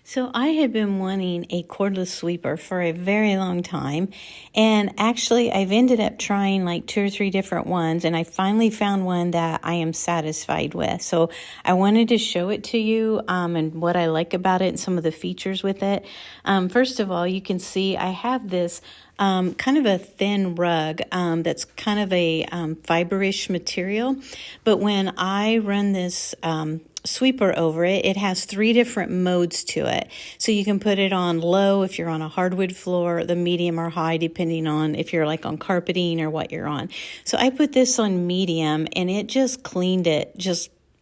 So I had been wanting a cordless sweeper for a very long time, and actually I've ended up trying like 2 or 3 different ones, and I finally found one that I am satisfied with. So I wanted to show it to you and what I like about it and some of the features with it. First of all, you can see I have this kind of a thin rug that's kind of a fiberish material, but when I run this sweeper over it, it has 3 different modes to it. So you can put it on low if you're on a hardwood floor, the medium or high depending on if you're like on carpeting or what you're on. So I put this on medium and it just cleaned it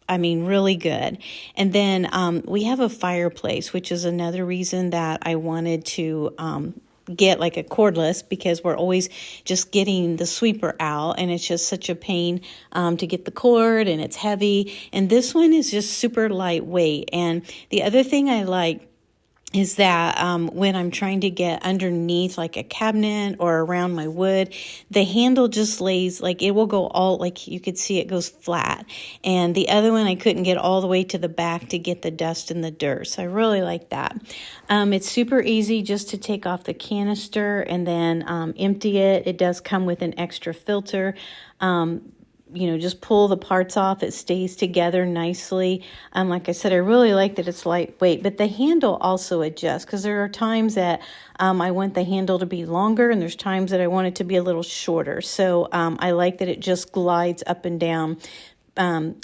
really good. And then we have a fireplace, which is another reason that I wanted to get like a cordless, because we're always just getting the sweeper out and it's just such a pain to get the cord, and it's heavy. And this one is just super lightweight. And the other thing I like is that when I'm trying to get underneath like a cabinet or around my wood, the handle just lays, like it will go all, like you could see it goes flat. And the other one, I couldn't get all the way to the back to get the dust and the dirt. So I really like that. It's super easy just to take off the canister and then empty it. It does come with an extra filter. Just pull the parts off. It stays together nicely. Like I said, I really like that it's lightweight, but the handle also adjusts, because there are times that I want the handle to be longer and there's times that I want it to be a little shorter. So I like that it just glides up and down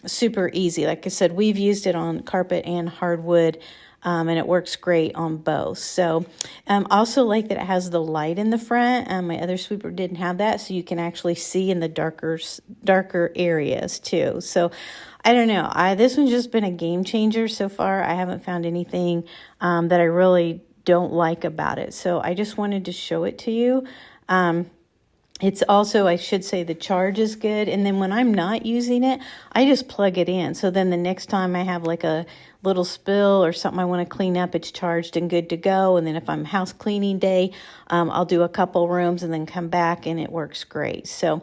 super easy. Like I said, we've used it on carpet and hardwood. And it works great on both. So also like that it has the light in the front. My other sweeper didn't have that, so you can actually see in the darker areas too. So I don't know. This one's just been a game changer so far. I haven't found anything that I really don't like about it. So I just wanted to show it to you. It's also, I should say, the charge is good. And then when I'm not using it, I just plug it in. So then the next time I have like a little spill or something I want to clean up, it's charged and good to go. And then if I'm house cleaning day, I'll do a couple rooms and then come back and it works great. So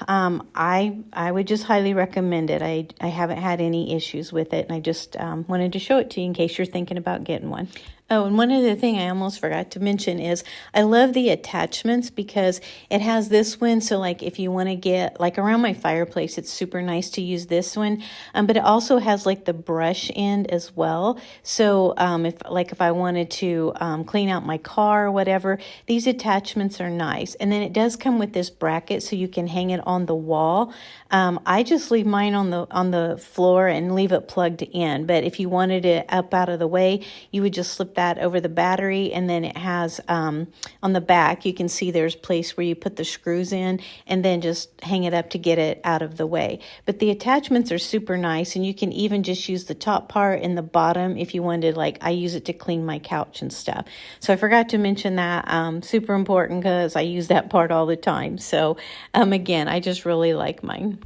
I would just highly recommend it. I haven't had any issues with it, and I just wanted to show it to you in case you're thinking about getting one. Oh, and one other thing I almost forgot to mention is I love the attachments, because it has this one. So like if you want to get like around my fireplace, it's super nice to use this one. But it also has like the brush end as well. So if I wanted to clean out my car or whatever, these attachments are nice. And then it does come with this bracket so you can hang it on the wall. I just leave mine on the floor and leave it plugged in. But if you wanted it up out of the way, you would just slip that over the battery, and then it has on the back, you can see there's a place where you put the screws in and then just hang it up to get it out of the way. But the attachments are super nice, and you can even just use the top part and the bottom if you wanted. Like I use it to clean my couch and stuff. So I forgot to mention that. Super important, because I use that part all the time. So again, I just really like mine.